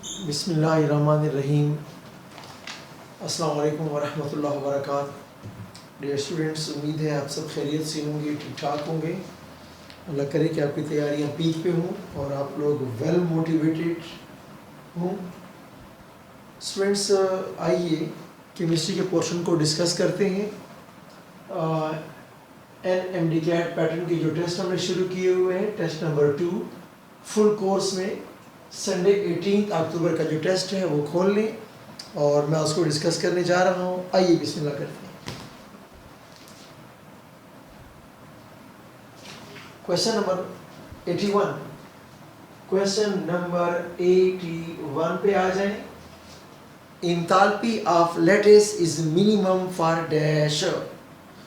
बिस्मिल्लाहिर्रहमानिर्रहीम। अस्सलाम वालेकुम वरहमतुल्लाहि वबरकातुहू। डियर स्टूडेंट्स, उम्मीद है आप सब खैरियत से होंगे, ठीक ठाक होंगे। अल्लाह करे कि आपकी तैयारियां पीक पे हों और आप लोग वेल मोटिवेटेड हों। स्टूडेंट्स, आइए केमिस्ट्री के पोर्शन को डिस्कस करते हैं। NMDCAT पैटर्न के जो टेस्ट हमने शुरू किए हुए हैं, टेस्ट नंबर 2 फुल कोर्स में संडे 18 अक्टूबर का जो टेस्ट है वो खोल लें और मैं उसको डिस्कस करने जा रहा हूँ। आइए बिस्मिल्लाह करते हैं। क्वेश्चन नंबर 81, क्वेश्चन नंबर 81 पे आ जाएं। Enthalpy of lattice is minimum for dash.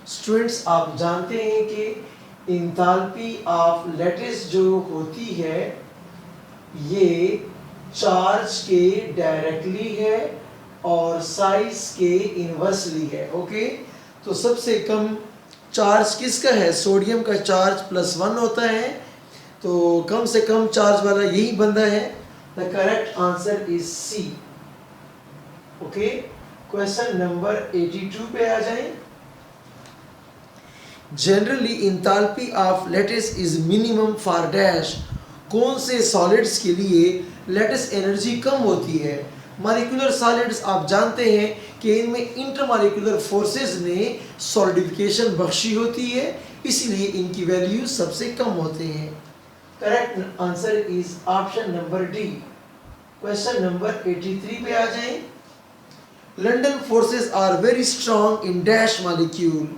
Students, आप जानते हैं कि इंथैल्पी ऑफ लैटिस जो होती है ये चार्ज के डायरेक्टली है और साइज के इनवर्सली है। ओके, तो सबसे कम चार्ज किसका है? सोडियम का चार्ज +1 होता है, तो कम से कम चार्ज वाला यही बंदा है। The correct answer is C. Okay, question number 82 पे आ जाएं। Generally enthalpy of lattice is minimum for dash. कौन से सॉलिड्स के लिए लैटिस एनर्जी कम होती है? मॉलिक्यूलर सॉलिड्स आप जानते हैं कि इनमें इंटरमॉलिक्यूलर फोर्सेस ने सॉलिडिफिकेशन बख्शी होती है, इसलिए इनकी वैल्यू सबसे कम होते हैं। Correct answer is option number D. Question number 83 पे आ जाएं। London forces are very strong in dash molecule.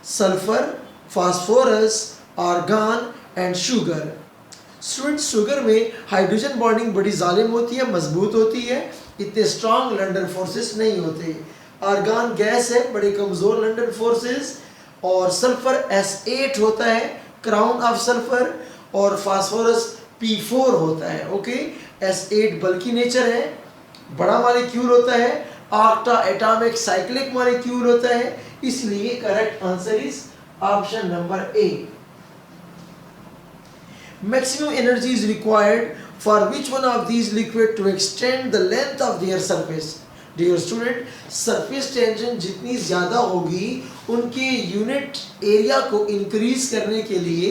Sulphur, phosphorus, argon and sugar. Students, sugar में हाइड्रोजन बॉन्डिंग बड़ी जालिम होती है, मजबूत होती है, इतने स्ट्रॉन्ग लंडन फोर्सेस नहीं होते। आर्गन गैस है, बड़े कमज़ोर लंडन फोर्सेस। और सल्फर S8 होता है, क्राउन ऑफ सल्फर। और फास्फोरस P4 होता है। ओके, S8 बल्कि नेचर है, बड़ा मॉलिक्यूल होता है, ऑक्टा एटॉमिक साइक्लिक मॉलिक्यूल होता है, इसलिए correct answer is option number A. Maximum energy is required for which one of these liquid to extend the length of their surface? Dear student, surface tension जितनी ज़्यादा होगी उनके unit area को increase करने के लिए,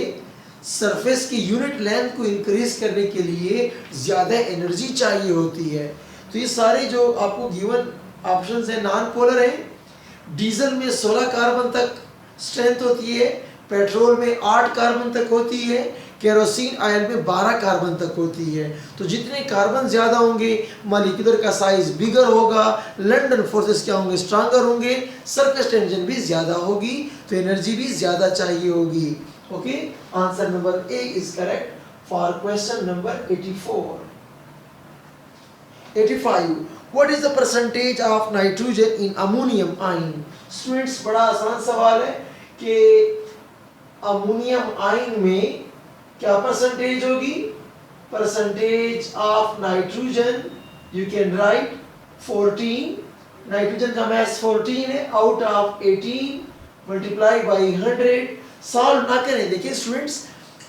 सरफेस की unit length को इंक्रीज करने के लिए ज़्यादा एनर्जी चाहिए होती है। तो ये सारे जो आपको गिवन ऑप्शंस हैं नॉन पोलर हैं। डीजल में 16 कार्बन तक स्ट्रेंथ होती है, पेट्रोल में 8 कार्बन तक होती है, केरोसिन ऑयल में 12 कार्बन तक होती है। तो जितने कार्बन ज़्यादा होंगे मॉलिक्यूलर का साइज बिगर होगा, लंडन फोर्सेस क्या होंगे? स्ट्रांगर होंगे, सरफेस टेंशन भी ज़्यादा होगी, तो एनर्जी भी ज़्यादा चाहिए होगी। Okay, answer number A is correct for question number 84। 85, what is the percentage of nitrogen in ammonium ion? Students, बड़ा आसान सवाल है कि अमोनियम आयन में क्या परसेंटेज होगी? Percentage of nitrogen you can write 14। Nitrogen का मास 14 है, out of 18 multiply by 100। Solve ना करें, देखिए स्टूडेंट्स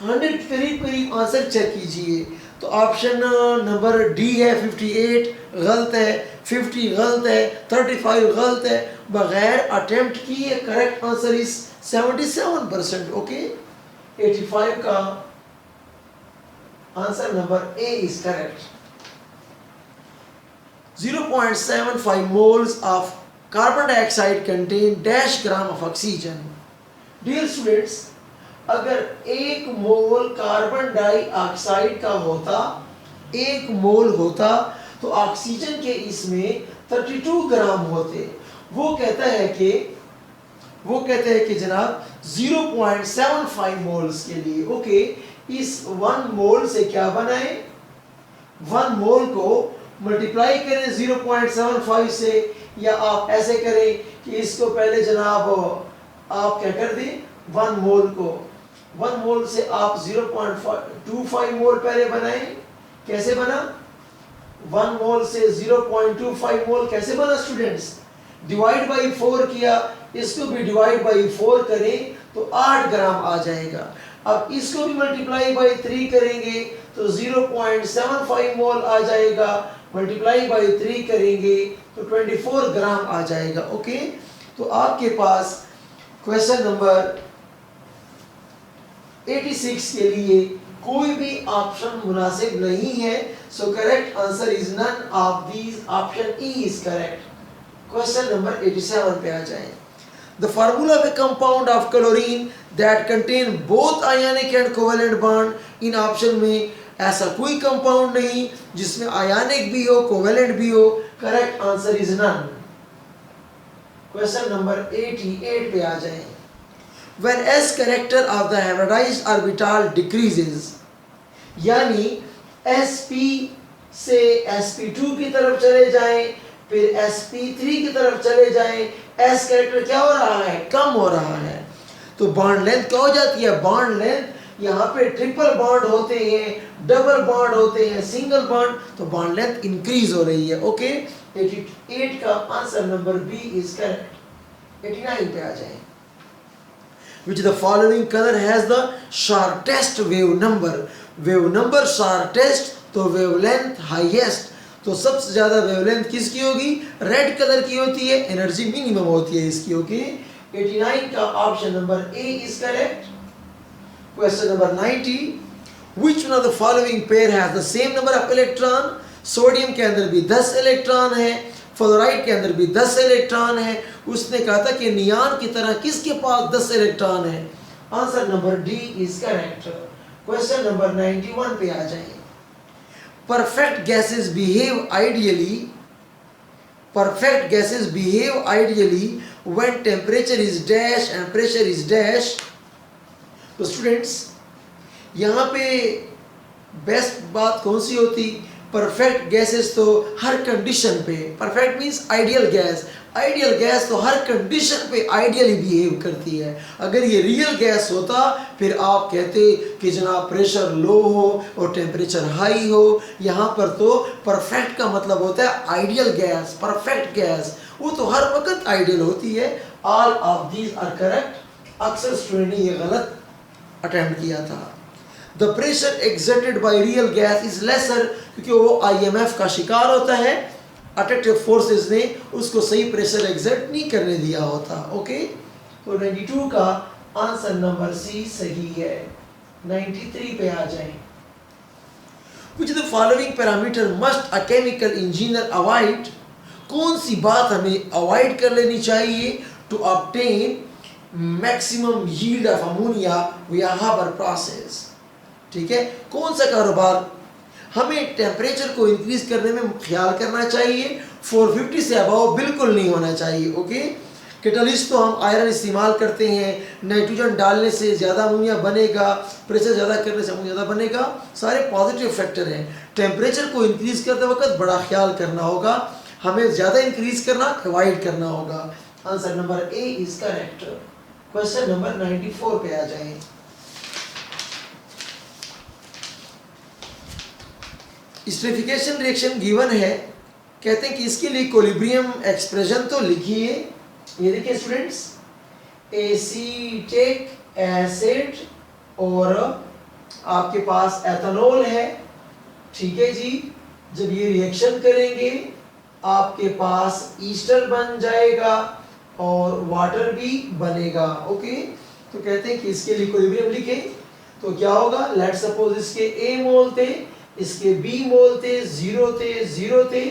100 करीब करीब आंसर चेक कीजिए। तो ऑप्शन नंबर डी है 58 गलत है, 50 गलत है, 35 गलत है, बगैर अटेम्प्ट किए करेक्ट आंसर इज 77%। ओके, 85 का answer number A is correct. 0.75 moles of carbon dioxide contain dash gram of oxygen. Dear students, अगर 1 मोल कार्बन डाइऑक्साइड का होता, 1 मोल होता, तो ऑक्सीजन के इसमें 32 ग्राम होते। वो कहता है कि जनाब 0.75 मोल्स के लिए। ओके, इस 1 मोल से क्या बनाए? 1 मोल को मल्टीप्लाई करें 0.75 से, या आप ऐसे करें कि इसको पहले जनाब आप क्या कर दें, 1 मोल को 1 मोल से आप 0.25 मोल पहले बनाएं। कैसे बना? 1 मोल से 0.25 मोल कैसे बना स्टूडेंट्स? डिवाइड बाई 4 किया, इसको भी डिवाइड बाई 4 करें तो 8 ग्राम आ जाएगा। अब इसको भी मल्टीप्लाई बाई 3 करेंगे तो 0.75 मोल आ जाएगा, मल्टीप्लाई बाई 3 करेंगे तो 24 ग्राम आ जाएगा। ओके, तो आपके पास क्वेश्चन नंबर 86 के लिए कोई भी ऑप्शन मुनासिब नहीं है, so correct answer is none of these, option E is correct. Question number 87 पे आ जाएं। The formula of a compound of chlorine that contain both ionic and covalent bond, in option में ऐसा कोई कंपाउंड नहीं जिसमें आयनिक भी हो कोवेलेंट भी हो, correct answer is none. Question number 88 पे आ जाएं। When s character of the hybridized orbital decreases, यानी sp से sp2 की तरफ चले जाएं, फिर sp3 की तरफ चले जाएं, s कैरेक्टर क्या हो रहा है, कम हो रहा है, तो बॉन्ड लेंथ क्या हो जाती है, बॉन्ड लेंथ यहाँ पे ट्रिपल बॉन्ड होते हैं, डबल बॉन्ड होते हैं, सिंगल बॉन्ड, तो बॉन्ड लेंथ इंक्रीज हो रही है। ओके, 88 का answer number B is correct. 89 पे आ जाएं। Which the following color has the shortest wave number? Wave number shortest तो wavelength highest, तो सबसे ज्यादा वेवलेंथ किसकी होगी, रेड कलर की होती है, एनर्जी मिनिमम होती है इसकी। ओके, 89 का option number A is correct. Question number 90, which one of the following pair has the same number of electron? Sodium के अंदर भी 10 इलेक्ट्रॉन है, फ्लोराइड के अंदर भी 10 इलेक्ट्रॉन है। उसने कहा था कि नियान की तरह किसके पास 10 इलेक्ट्रॉन है, answer number D is correct. Question number 91 पे आ जाएं। Perfect gases behave ideally. Perfect gases behave ideally when temperature is dash and pressure is dash. तो स्टूडेंट्स यहाँ पे बेस्ट बात कौन सी होती, परफेक्ट गैसेस तो हर कंडीशन पे, perfect means ideal gas, ideal gas तो हर कंडीशन पे आइडियली बिहेव करती है। अगर ये रियल गैस होता फिर आप कहते कि जनाब प्रेशर लो हो और टेम्परेचर हाई हो। यहाँ पर तो परफेक्ट का मतलब होता है आइडियल गैस, परफेक्ट गैस, वो तो हर वक्त आइडियल होती है। All of these are correct. अक्सर स्टूडेंट ने ये गलत अटेम्प्ट किया था। The pressure exerted by real gas is lesser, क्योंकि वो IMF का शिकार होता है, अट्रैक्टिव फोर्सेस ने उसको सही प्रेशर एक्सर्ट नहीं करने दिया होता। ओके, तो 92 का आंसर नंबर सी सही है। 93 पे आ जाएं। Which of the following parameter must a chemical engineer avoid? कौन सी बात हमें अवॉइड कर लेनी चाहिए to obtain maximum yield of ammonia via Haber process? ठीक है, कौन सा कारोबार हमें टेम्परेचर को इंक्रीज करने में ख्याल करना चाहिए, 450 से अबव बिल्कुल नहीं होना चाहिए। ओके, कैटलिस्ट तो हम आयरन इस्तेमाल करते हैं, नाइट्रोजन डालने से ज़्यादा अमोनिया बनेगा, प्रेशर ज़्यादा करने से अमोनिया ज़्यादा बनेगा, सारे पॉजिटिव फैक्टर हैं। टेम्परेचर को इंक्रीज करते वक्त बड़ा ख्याल करना होगा, हमें ज़्यादा इंक्रीज करना अवॉइड करना होगा। Answer number A is correct. Question number 94 पे आ जाएं। स्टेरिफिकेशन रिएक्शन गिवन है, कहते हैं कि इसके लिए इक्विलिब्रियम एक्सप्रेशन तो लिखिए। ये देखिए स्टूडेंट्स, एसीटिक एसिड और आपके पास एथेनॉल है, ठीक है जी। जब ये रिएक्शन करेंगे आपके पास ईस्टर बन जाएगा और वाटर भी बनेगा। ओके, तो कहते हैं कि इसके लिए इक्विलिब्रियम लिखें तो क्या होगा, लेट सपोज इसके ए मोल थे, इसके बी मोल थे, 0 थे, 0 थे,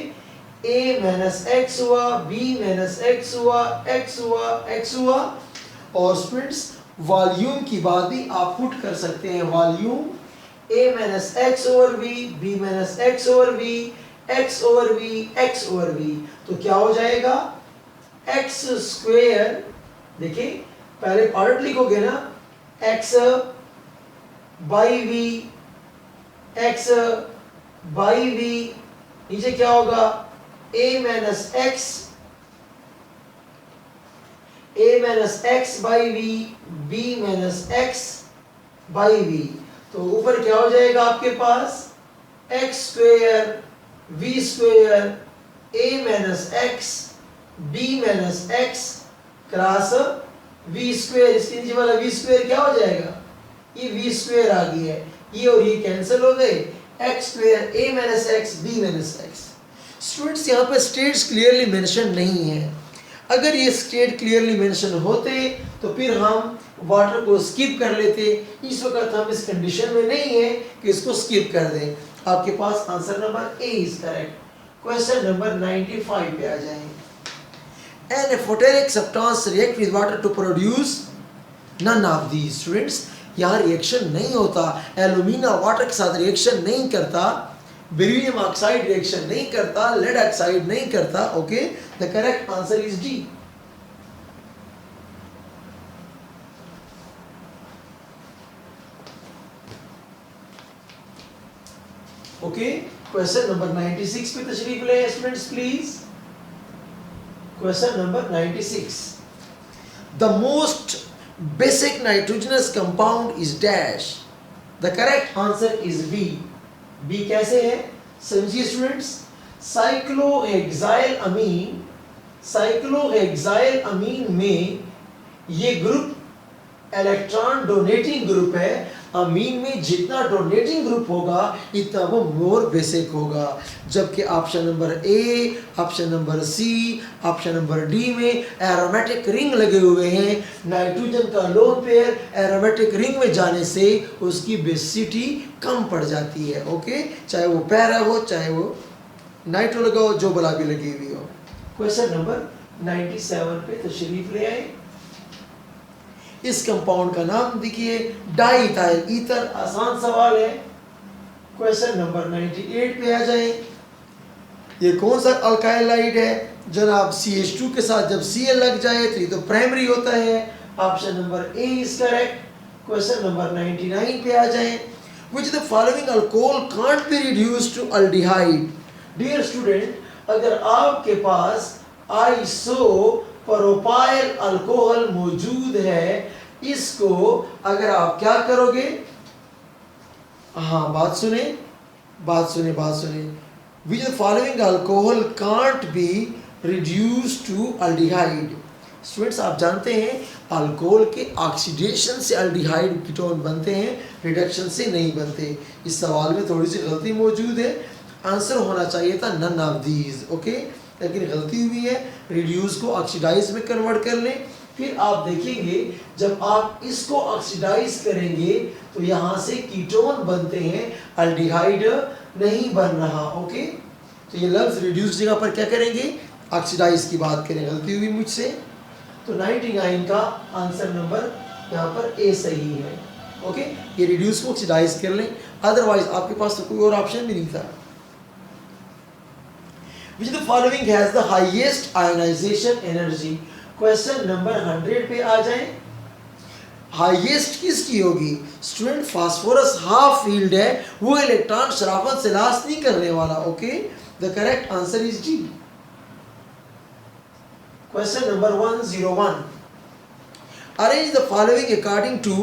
a माइनस एक्स हुआ, b माइनस एक्स हुआ, x हुआ, x हुआ। और स्टूडेंट्स वॉल्यूम की बात भी आप पुट कर सकते हैं, volume a minus x over v, b minus x over v, x over v, x over v, तो क्या हो जाएगा x स्क्वायर। देखिए पहले पार्ट लिखोगे ना, x by v, x by v, नीचे क्या होगा a minus x by v, b minus x by v, तो ऊपर क्या हो जाएगा आपके पास x square v square a minus x b minus x cross v square, इसके नीचे वाला v स्क्वायर क्या हो जाएगा ये वी स्क्वायर आ गई है, ये और ये कैंसिल हो गए, x square a minus x b minus x. Students यहाँ पे स्टेट्स क्लियरली मेंशन नहीं है। अगर ये स्टेट क्लियरली मेंशन होते तो फिर हम वाटर को स्किप कर लेते। इस वक्त हम इस कंडीशन में नहीं है कि इसको स्किप कर दें। आपके पास answer number A is correct. Question number 95 पे आ जाएं। An photonic substance react with water to produce none of these। Students यहाँ रिएक्शन नहीं होता, एल्यूमिना वाटर के साथ रिएक्शन नहीं करता, बेरिलियम ऑक्साइड रिएक्शन नहीं करता, लेड ऑक्साइड नहीं करता। Okay, the correct answer is D. Okay, question number 96 पे तशरीफ ले students please. Question number 96, the most basic nitrogenous compound is dash। the correct answer is B। B कैसे है समझिए स्टूडेंट्स। साइक्लोहेक्साइल अमीन में ये ग्रुप इलेक्ट्रॉन डोनेटिंग ग्रुप है। अमीन में जितना डोनेटिंग ग्रुप होगा इतना वो मोर बेसिक होगा। जबकि option number A, option number C, option number D में एरोमेटिक रिंग लगे हुए हैं। नाइट्रोजन का लोन पेयर एरोमेटिक रिंग में जाने से उसकी बेसिसिटी कम पड़ जाती है। ओके, चाहे वो पैरा हो चाहे वो नाइट्रो लगा हो, जो बला भी लगी हुई हो। क्वेश्चन नंबर 97 पे तशरीफ ले आए। इस कंपाउंड का नाम देखिए डाइइथाइल ईथर। आसान सवाल है। क्वेश्चन नंबर 98 पे आ जाएं। ये कौन सा अल्काइलाइड है जनाब? CH2 के साथ जब Cl लग जाए तो ये तो प्राइमरी होता है। Option number A is correct. Question number 99 पे आ जाएं। Which of the following alcohol can't be reduced to aldehyde? Dear student, अगर आपके पास आइसोप्रोपाइल अल्कोहल मौजूद है, इसको अगर आप क्या करोगे? हाँ, बात सुने। Which of the following alcohol can't be reduced to aldehyde? Students, आप जानते हैं अल्कोहल के ऑक्सीडेशन से अल्डिहाइड कीटोन बनते हैं, रिडक्शन से नहीं बनते। इस सवाल में थोड़ी सी गलती मौजूद है। आंसर होना चाहिए था नन ऑफ दीज। ओके, लेकिन गलती हुई है। रिड्यूस को ऑक्सीडाइज में कन्वर्ट कर लें। फिर आप देखेंगे जब आप इसको ऑक्सीडाइज करेंगे तो यहाँ से कीटोन बनते हैं, अल्डिहाइड नहीं बन रहा। ओके, तो ये लफ्ज रिड्यूस जगह पर क्या करेंगे? ऑक्सीडाइज की बात करें। गलती हुई मुझसे। तो 99 का आंसर नंबर यहाँ पर ए सही है। ओके, ये रिड्यूस को ऑक्सीडाइज कर लें, अदरवाइज आपके पास तो कोई और ऑप्शन भी नहीं था। Which of the following has the highest ionization energy? Question number 100 पे आ जाएं। हाईएस्ट किसकी होगी? स्टूडेंट, फास्फोरस हाफ फील्ड है, वो इलेक्ट्रॉन शराफत से लॉस नहीं करने वाला। Okay, the correct answer is D. Question number 101, arrange the following according to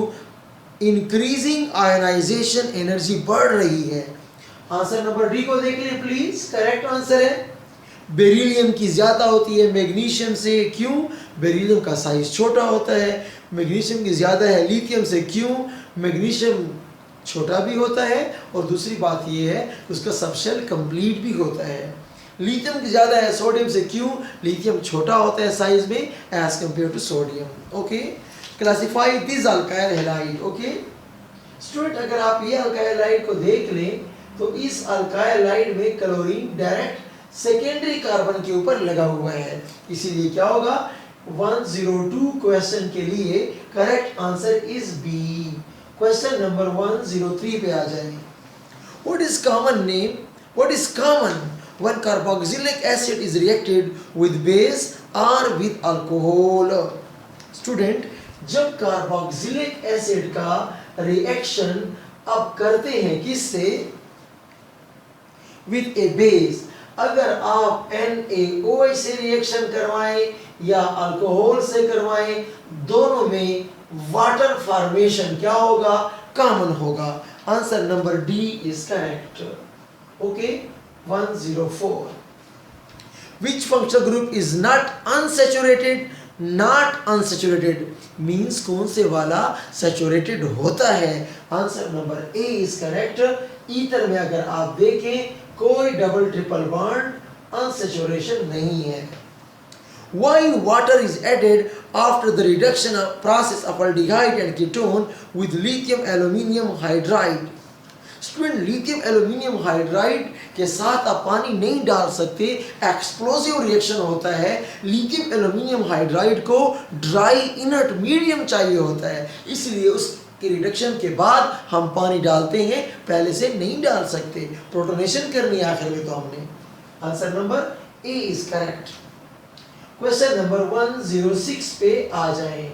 increasing ionisation energy बढ़ रही है। आंसर नंबर डी को देख लीजिए प्लीज। करेक्ट आंसर है बेरिलियम की ज़्यादा होती है मैग्नीशियम से। क्यों? बेरिलियम का साइज छोटा होता है। मैग्नीशियम की ज़्यादा है लिथियम से। क्यों? मैग्नीशियम छोटा भी होता है और दूसरी बात ये है उसका सबशेल कंप्लीट भी होता है। लिथियम की ज़्यादा है सोडियम से। क्यों? लिथियम छोटा होता है साइज में as compare to sodium. Okay, classify this alkyl halide. Okay student, अगर आप ये अल्काइलाइड को देख लें तो इस अल्काइलाइड में क्लोरीन डायरेक्ट सेकेंडरी कार्बन के ऊपर लगा हुआ है, इसीलिए क्या होगा? 102 क्वेश्चन के लिए correct answer is B. Question number 103 पे आ जाए। What is common when carboxylic acid is reacted with base or with alcohol? Student, जब कार्बोक्सिलिक एसिड का रिएक्शन आप करते हैं किससे? With A base. अगर आप NaOH से रिएक्शन करवाएं या अल्कोहल से करवाएं, दोनों में वाटर फॉर्मेशन क्या होगा? कॉमन होगा। Answer number D is correct. Okay, 104. Which functional group is not unsaturated not unsaturated means कौन से वाला सैचुरेटेड होता है? Answer number A is correct. Ether में अगर आप देखें कोई डबल ट्रिपल बॉन्ड अनसैचुरेशन नहीं है। Why water is added after the reduction of process of aldehyde and ketone with lithium aluminum hydride? Student, lithium aluminium hydride के साथ आप पानी नहीं डाल सकते, एक्सप्लोसिव रिएक्शन होता है। लिथियम एल्यूमिनियम हाइड्राइड को ड्राई इनर्ट मीडियम चाहिए होता है, इसलिए उसके रिडक्शन के बाद हम पानी डालते हैं, पहले से नहीं डाल सकते। प्रोटोनेशन करनी है आखिर में तो हमने। Answer number A is correct. Question number 106 पे आ जाएं।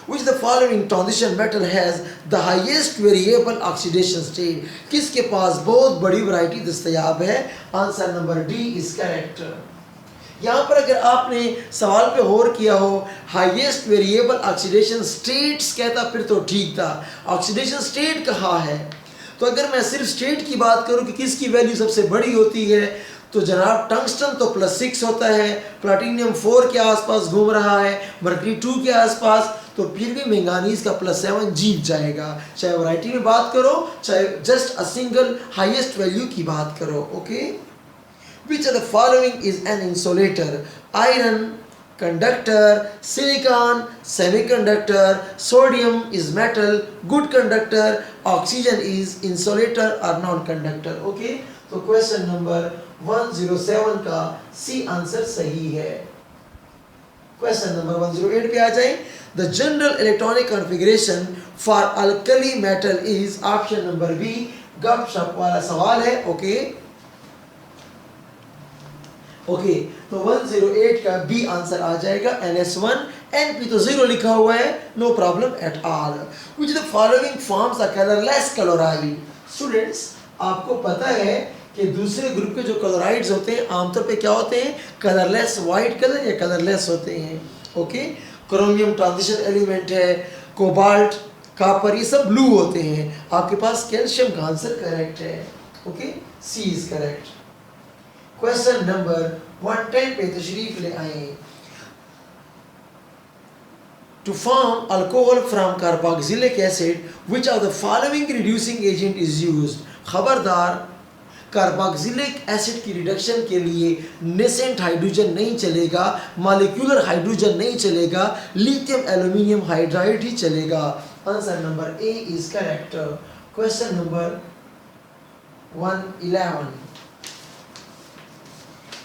Which the following transition metal has the highest variable oxidation state? किसके पास बहुत बड़ी वैरायटी दस्तयाब है? Answer number D is correct. यहाँ पर अगर आपने सवाल पे गौर किया हो, हाईएस्ट वेरिएबल ऑक्सीडेशन स्टेट्स कहता फिर तो ठीक था, ऑक्सीडेशन स्टेट कहाँ है? तो अगर मैं सिर्फ स्टेट की बात करूँ कि किसकी वैल्यू सबसे बड़ी होती है, तो जनाब टंगस्टन तो +6 होता है, प्लैटिनियम 4 के आसपास घूम रहा है, मर्करी 2 के आसपास, तो फिर भी मैंगानीज का +7 जीत जाएगा। चाहे वैरायटी में बात करो, चाहे just a single highest value की बात करो। Okay, which of the following is an insulator? Iron, conductor, silicon, semiconductor, sodium is metal, good conductor, oxygen is insulator और नॉन कंडक्टर। ओके, तो क्वेश्चन नंबर 107 का सी आंसर सही है। Question number 108 पे आ जाए। The general electronic configuration for alkali metal is option number B. गपशप वाला सवाल है। ओके ओके, तो 108 का बी आंसर आ जाएगा NS1। NP तो 0 लिखा हुआ है, no problem at all. Which the following forms a colourless chloride? Students, आपको पता है कि दूसरे ग्रुप के जो क्लोराइड्स होते हैं आमतौर पे क्या होते हैं? कलरलेस, वाइट कलर या कलरलेस होते हैं। ओके, क्रोमियम ट्रांजिशन एलिमेंट है, कोबाल्ट, कॉपर, ये सब ब्लू होते हैं। आपके पास कैल्शियम का आंसर करेक्ट है। Okay, C is correct. Question number 110 पे तशरीफ ले आए। To form alcohol from carboxylic acid, which of the following reducing agent is used? खबरदार, कार्बोक्सिलिक एसिड की रिडक्शन के लिए नेसेंट हाइड्रोजन नहीं चलेगा, मॉलिक्यूलर हाइड्रोजन नहीं चलेगा, लिथियम एल्यूमिनियम हाइड्राइड ही चलेगा। Answer number A is correct. Question number 111।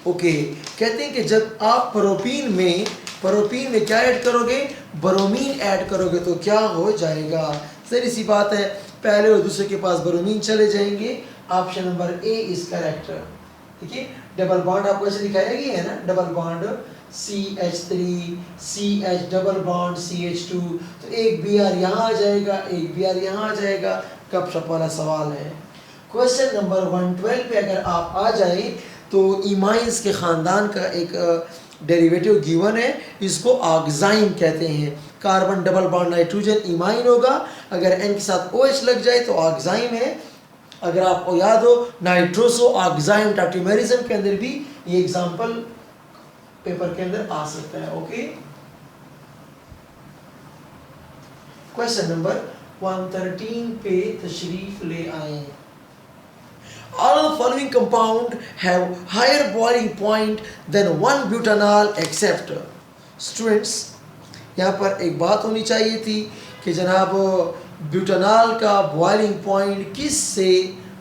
Okay, कहते हैं कि जब आप प्रोपीन में क्या ऐड करोगे? ब्रोमीन ऐड करोगे तो क्या हो जाएगा? सही सी बात है, पहले और दूसरे के पास ब्रोमीन चले जाएंगे। Option number A is correct. ठीक है, डबल बॉन्ड आपको ऐसे दिखाया गया है ना, double bond CH3 CH double bond CH2, तो एक Br यहाँ आ जाएगा, एक Br यहाँ आ जाएगा। गपशप वाला सवाल है। क्वेश्चन नंबर 112 पे अगर आप आ जाए तो इमाइंस के ख़ानदान का एक डेरिवेटिव गिवन है, इसको ऑक्साइम कहते हैं। Carbon double bond nitrogen imine होगा, अगर N के साथ OH लग जाए तो ऑक्साइम है। अगर आपको याद हो नाइट्रोसो ऑक्साइम टाटिमेरिज्म के अंदर भी ये एग्जांपल पेपर के अंदर आ सकता है। ओके, क्वेश्चन नंबर 113 पे तशरीफ ले आए। All of the following compound have higher boiling point than 1 butanol except। Students, यहाँ पर एक बात होनी चाहिए थी कि जनाब ब्यूटानॉल का बॉइलिंग पॉइंट किस से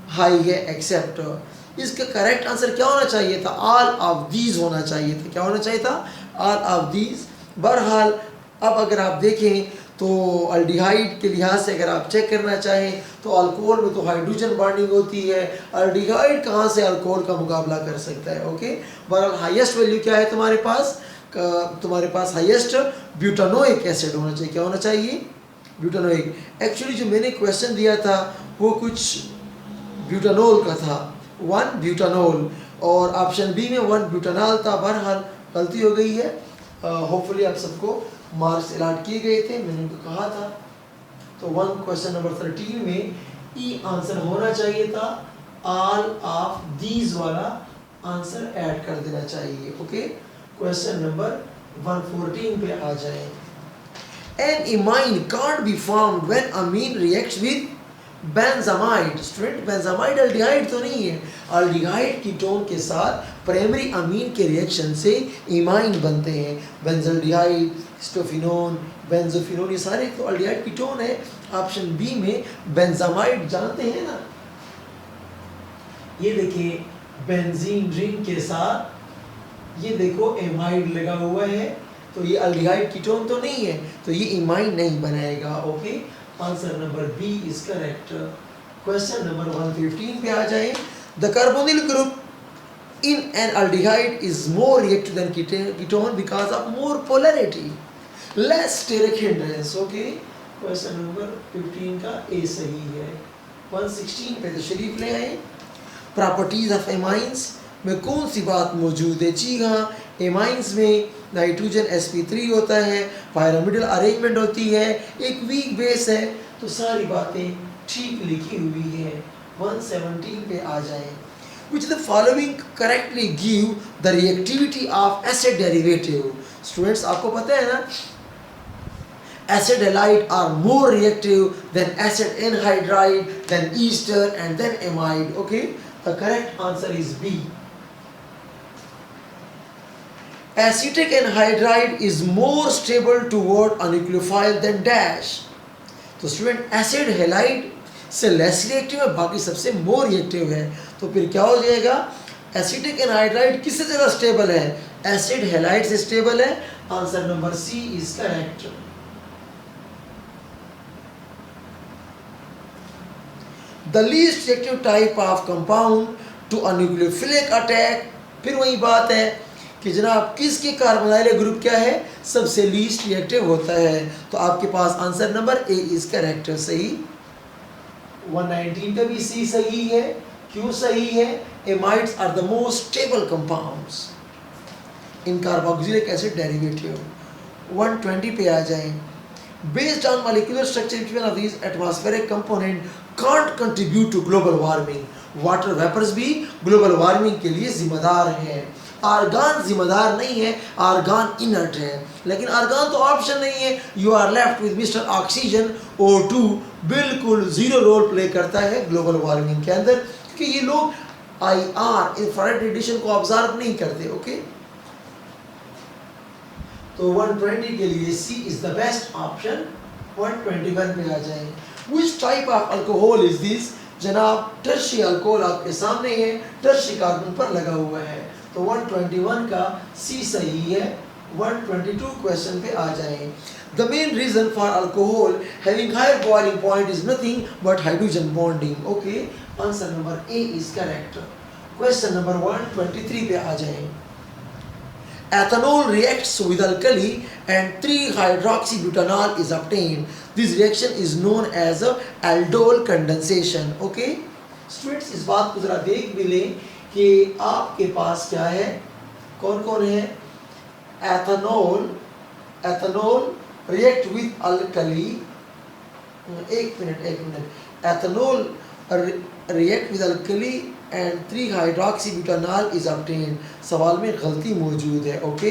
हाई है एक्सेप्ट। इसका करेक्ट आंसर क्या होना चाहिए था? ऑल ऑफ दीज होना चाहिए था। क्या होना चाहिए था? All of these. बहरहाल अब अगर आप देखें तो अल्डिहाइड के लिहाज से अगर आप चेक करना चाहें तो अल्कोहल में तो हाइड्रोजन बॉन्डिंग होती है, अल्डिहाइड कहाँ से अल्कोहल का मुकाबला कर सकता है? ओके, बहरहाल हाईएस्ट वैल्यू क्या है तुम्हारे पास? हाईएस्ट ब्यूटानोइक एसिड होना चाहिए। क्या होना चाहिए? ब्यूटानोइक। एक्चुअली जो मैंने क्वेश्चन दिया था वो कुछ ब्यूटानोल का था, 1 ब्यूटानोल, और ऑप्शन बी में 1 ब्यूटानॉल था। बहरहाल गलती हो गई है। होपफुली आप सबको मार्क्स अलॉट किए गए थे, मैंने उनको कहा था। तो क्वेश्चन नंबर 13 में ई आंसर होना चाहिए था, ऑल ऑफ दीज वाला आंसर ऐड कर देना चाहिए। ओके, क्वेश्चन नंबर 114 पे आ जाएं। An imine can't be formed when amine reacts with benzamide. Student benzamide aldehyde तो नहीं है, अल्डिहाइड कीटोन के साथ प्राइमरी अमीन के रिएक्शन से इमाइन बनते हैं। बेंजल्डिहाइड, स्टोफिनोन, बेंजोफिनोन, ये सारे तो अल्डिहाइड कीटोन है। ऑप्शन बी में बेंजामाइड जानते हैं ना, ये देखिए बेंजीन रिंग के साथ ये देखो एमाइड लगा हुआ है, तो ये अल्डिहाइड कीटोन तो नहीं है, तो ये इमाइन नहीं बनाएगा। Okay, answer number B is correct. Question number 115 पे आ जाए। The carbonyl group in an aldehyde is more reactive than ketone because of more polarity, less steric hindrance. Okay, question number 15 का ए सही है। 116 पे तशरीफ ले आए। प्रॉपर्टीज ऑफ एमाइंस में कौन सी बात मौजूद है? जी हाँ, एमाइंस में नाइट्रोजन sp3 होता है, पायरामिडल अरेंजमेंट होती है, एक वीक बेस है, तो सारी बातें ठीक लिखी हुई है। 117 पे आ जाएं। Which the following correctly give the reactivity of acid derivative? Students आपको पता है ना, acid halide are more reactive than acid anhydride, than ester and then amide. Okay, the correct answer is B. Acetic anhydride is more stable toward a nucleophile than dash. तो student acid halide से less reactive है, बाकी सबसे more reactive है, तो फिर क्या हो जाएगा? एसिटिक एनहाइड्राइड किससे ज़्यादा स्टेबल है? एसिड हेलाइड से स्टेबल है। Answer number C is correct. The least reactive type of compound to a nucleophilic attack, फिर वही बात है कि जनाब किसके कार्बोनाइल ग्रुप क्या है? सबसे लीस्ट रिएक्टिव होता है, तो आपके पास answer number A is correct. सही। 119 का भी सी सही है। क्यों सही है? Amides are the most stable compounds in carboxylic acid derivative. 120 पे आ जाएं। Based on molecular structure each one of these atmospheric component can't contribute to global warming. Water vapours भी ग्लोबल वार्मिंग के लिए जिम्मेदार हैं। आर्गान जिम्मेदार नहीं है, आर्गान इनर्ट है, लेकिन आर्गान तो ऑप्शन नहीं है। You are left with mister oxygen. O2 बिल्कुल जीरो रोल प्ले करता है ग्लोबल वार्मिंग के अंदर, क्योंकि ये लोग IR इंफ्रारेड रेडिएशन को ऑब्जर्व नहीं करते। ओके, तो 120 के लिए सी इज द बेस्ट ऑप्शन। 121 पे आ जाएं। Which type of alcohol is this? जनाब टर्शी अल्कोहल आपके सामने है, टर्शी कार्बन पर लगा हुआ है, तो 121 का सी सही है। 122 क्वेश्चन पे आ जाएं। The main reason for alcohol having higher boiling point is nothing but hydrogen bonding. Okay, answer number A is correct. Question number 123 पे आ जाएं। Ethanol reacts with alkali and 3-hydroxybutanol is obtained. This reaction is known as a aldol condensation. Okay, students इस बात को जरा देख भी लें कि आपके पास क्या है, कौन कौन है? एथेनॉल रिएक्ट विद अल्कली, एक minute. Ethanol react with alkali and 3-hydroxybutanol is obtained. सवाल में गलती मौजूद है। ओके,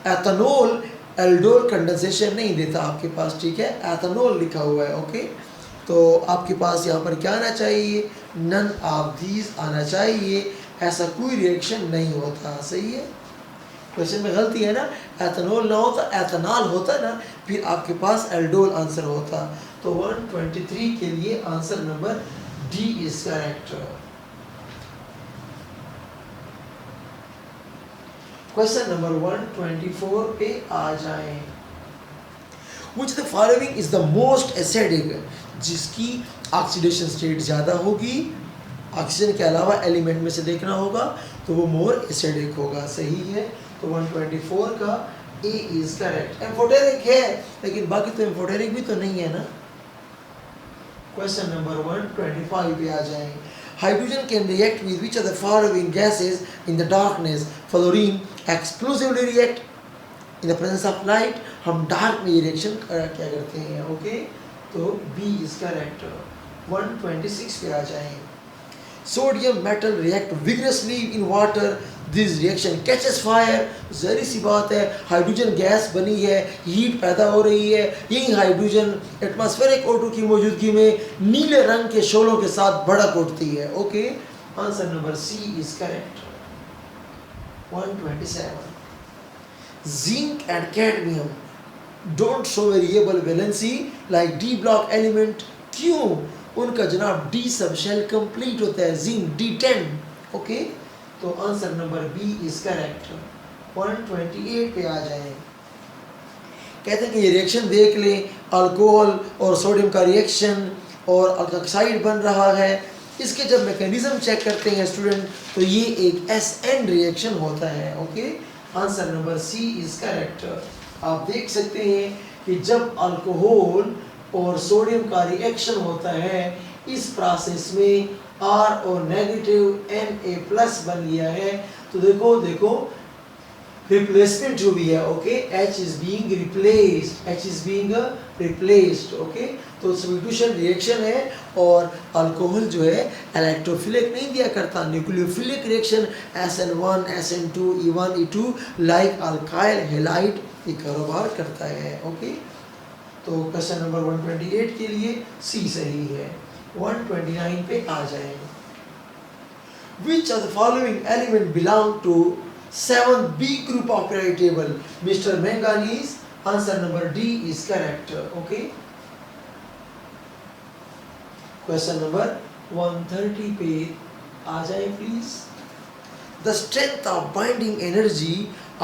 एथेनॉल एल्डोल कंडेंसेशन नहीं देता आपके पास, ठीक है, एथेनॉल लिखा हुआ है। ओके, तो आपके पास यहाँ पर क्या आना चाहिए? नन ऑफ दीज आना चाहिए। ऐसा कोई रिएक्शन नहीं होता। सही है, क्वेश्चन में गलती है ना, एथेनॉल ना होता, एथेनॉल होता ना, फिर आपके पास एल्डोल आंसर होता। तो 123 के लिए answer number D is correct. Question number 124 पे आ जाएं। Which the following is the most acidic? जिसकी ऑक्सीडेशन स्टेट ज़्यादा होगी, ऑक्सीजन के अलावा एलिमेंट में से देखना होगा, तो वो मोर एसिडिक होगा। सही है, तो 124 का ए इज करेक्ट। एम्फोटेरिक है, लेकिन बाकी तो एम्फोटेरिक भी तो नहीं है ना। क्वेश्चन नंबर 125 पे आ जाएंगे। Hydrogen can react with which of the following gases in the darkness? Fluorine explosively react in the presence of light. हम डार्क में ये रिएक्शन क्या करते हैं। ओके, तो बी इज करेक्ट। 126 पे आ जाएं। Sodium metal react vigorously in water, this reaction catches fire, जहरी सी बात है, हाइड्रोजन गैस बनी है, हीट पैदा हो रही है, यही हाइड्रोजन एटमॉस्फेरिक O2 की मौजूदगी में नीले रंग के शोलों के साथ भड़क उठती है। Okay, answer number C is correct. 127, zinc and cadmium don't show variable valency like D block element, क्यों? उनका जनाब डी सब शेल कंप्लीट होता है, जिंक D10। ओके, तो answer number B is correct. 128 पे आ जाए। कहते हैं कि ये रिएक्शन देख लें, अल्कोहल और सोडियम का रिएक्शन और अल्कोक्साइड बन रहा है। इसके जब मैकेनिज्म चेक करते हैं स्टूडेंट, तो ये एक SN रिएक्शन होता है। Okay, answer number C is correct. आप देख सकते हैं कि जब अल्कोहल और सोडियम का रिएक्शन होता है, इस प्रोसेस में R और नेगेटिव Na+ बन गया है। तो देखो रिप्लेसमेंट जो भी है, okay, H is being replaced, okay. तो सब्स्टिट्यूशन रिएक्शन है और अल्कोहल जो है इलेक्ट्रोफिलिक नहीं दिया करता, nucleophilic reaction SN1 SN2 E1 E2 like alkyl halide ये कारोबार करता है। ओके, तो क्वेश्चन नंबर 128 के लिए सी सही है। 129 पे आ जाए। Which of the following element belong to 7th B group of periodic table? Mr. Manganese. Answer number D is correct. Okay. Question number 130 पे आ जाए please. The strength of binding energy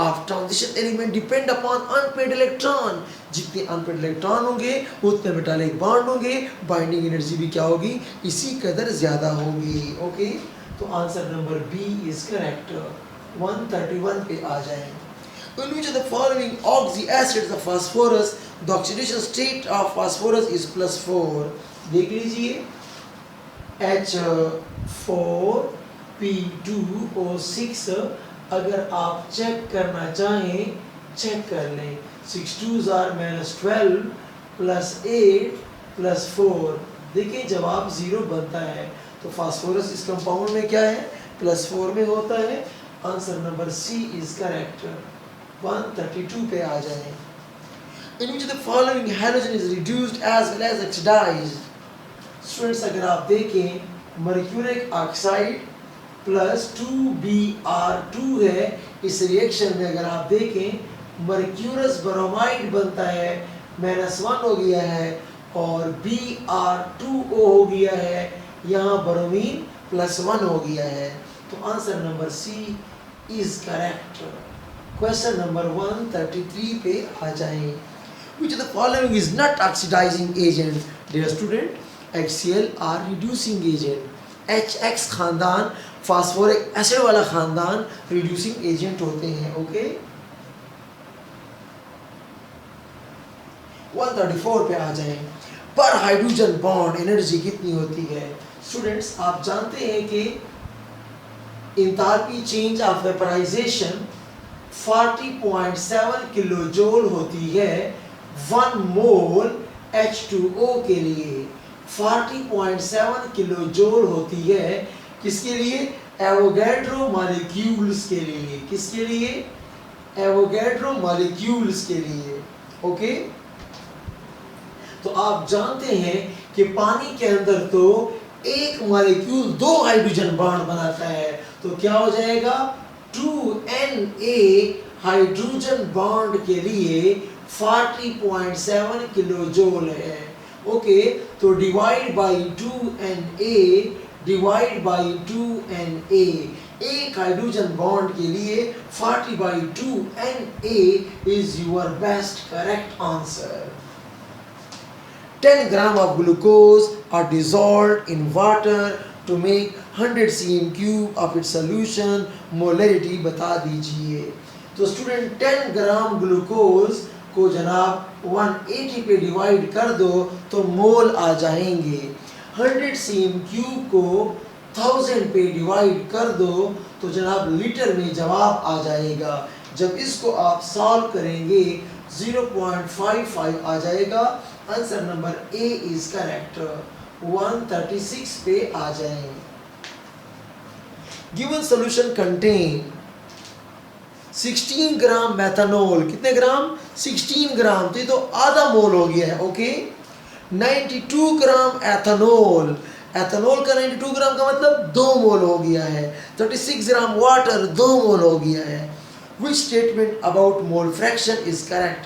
of transition element depend upon unpaired electron. जितने unpaired electron होंगे उतने metallic bond होंगे, binding energy भी क्या होगी, इसी कदर ज्यादा होगी। ओके, तो answer number B is correct. 131 पे आ जाए। In which of the following oxy acids of phosphorus the oxidation state of phosphorus is +4? देख लीजिए, H4P2O6 अगर आप चेक करना चाहें चेक कर लें। 6 2s are -12 +8 +4, देखिए जवाब 0 बनता है। तो फास्फोरस इस कंपाउंड में क्या है, +4 में होता है। Answer number C is correct. 132 पे आ जाए। In which of the following halogen is reduced as well as oxidized? Students अगर आप देखें मर्क्यूरिक ऑक्साइड +2Br2 है, इस रिएक्शन में अगर आप देखें मर्क्यूरस ब्रोमाइड बनता है, -1 हो गया है और Br2O हो गया है, यहाँ ब्रोमीन +1 हो गया है। तो answer number C is correct. Question number 133 पे आ जाएं। Which of the following is not oxidizing agent? Dear student, HCl are reducing agent. HX खानदान फास्फोरिक एसिड वाला खानदान रिड्यूसिंग एजेंट होते हैं। ओके, 134 पे आ जाएं। पर हाइड्रोजन बॉन्ड एनर्जी कितनी होती है? स्टूडेंट्स आप जानते हैं कि enthalpy change of vaporisation 40.7 kilo joule होती है 1 मोल H2O के लिए। 40.7 किलो जूल होती है किसके लिए? एवोगैड्रो मॉलिक्यूल्स के लिए। किसके लिए? एवोगैड्रो मॉलिक्यूल्स के लिए। ओके, तो आप जानते हैं कि पानी के अंदर तो एक मॉलिक्यूल 2 हाइड्रोजन बॉन्ड बनाता है, तो क्या हो जाएगा 2Na हाइड्रोजन बॉन्ड के लिए 40.7 किलो जूल है। ओके, तो divide by 2Na divide by 2Na, एक हाइड्रोजन बॉन्ड के लिए 40/2Na is your best correct answer. 10 gram of glucose are dissolved in water to make 100 cm³ of its solution, molarity बता दीजिए। तो student 10 gram glucose को जनाब 180 पे divide कर दो तो मोल आ जाएंगे। 100 cm³ को 1000 पे डिवाइड कर दो तो जनाब लीटर में जवाब आ जाएगा। जब इसको आप सॉल्व करेंगे 0.55 आ जाएगा। Answer number A is correct. 136 पे आ जाएं। गिवन सॉल्यूशन कंटेन 16 ग्राम मेथनॉल, कितने ग्राम? 16 ग्राम, तो ये तो आधा मोल हो गया है, ओके। 92 ग्राम एथेनॉल, एथेनॉल का 92 ग्राम का मतलब 2 मोल हो गया है। 36 ग्राम वाटर, 2 मोल हो गया है। Which statement about mole fraction is correct?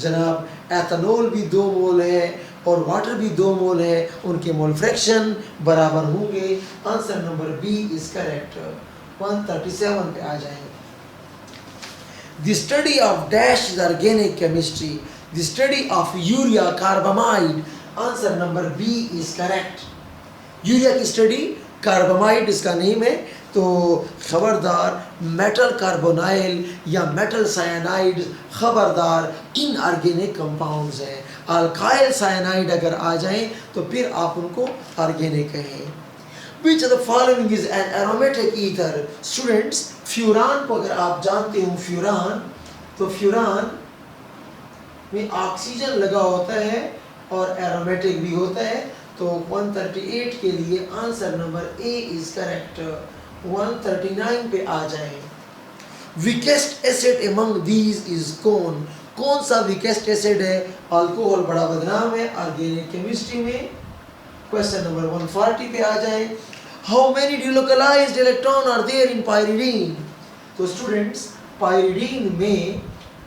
जनाब, एथेनॉल भी 2 मोल है और वाटर भी 2 मोल है, उनके मोल फ्रैक्शन बराबर होंगे। Answer number B is correct. 137 पे आ जाएंगे। The study of dash is organic chemistry. The study of urea carbamide. Answer number B is correct. Urea की स्टडी, कार्बामाइड इसका नेम है, तो खबरदार मेटल कार्बोनाइल या मेटल साइनाइड खबरदार इनऑर्गेनिक कंपाउंड्स हैं। अल्काइल साइनाइड अगर आ जाएं तो फिर आप उनको ऑर्गेनिक कहें। Which of the following is an aromatic ether? Students, furan को अगर आप जानते हो, फ्यूरान, तो फ्यूरान में ऑक्सीजन लगा होता है और एरोमेटिक भी होता है, तो 138 के लिए answer number A is correct. 139 पे आ जाएं। Weakest acid among these is कौन सा वीकेस्ट एसिड है? अल्कोहल बड़ा बदनाम है ऑर्गेनिक केमिस्ट्री में। क्वेश्चन नंबर 140 पे आ जाए। How many delocalized electron are there in pyridine? तो स्टूडेंट्स, पाइरिडीन में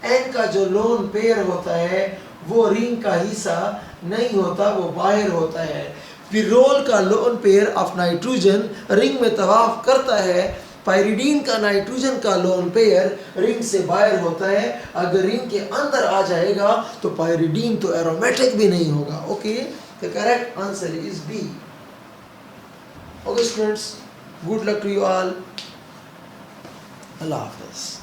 एन का जो लोन पेयर होता है वो रिंग का हिस्सा नहीं होता, वो बाहर होता है। पिरोल का lone pair of nitrogen ring में तवाफ करता है, पाइरिडीन का नाइट्रोजन का लोन पेयर रिंग से बाहर होता है। अगर रिंग के अंदर आ जाएगा तो पाइरिडीन तो एरोमेटिक भी नहीं होगा, okay. The correct answer is B. Okay students, good luck to you all. अल्लाह हाफिज़।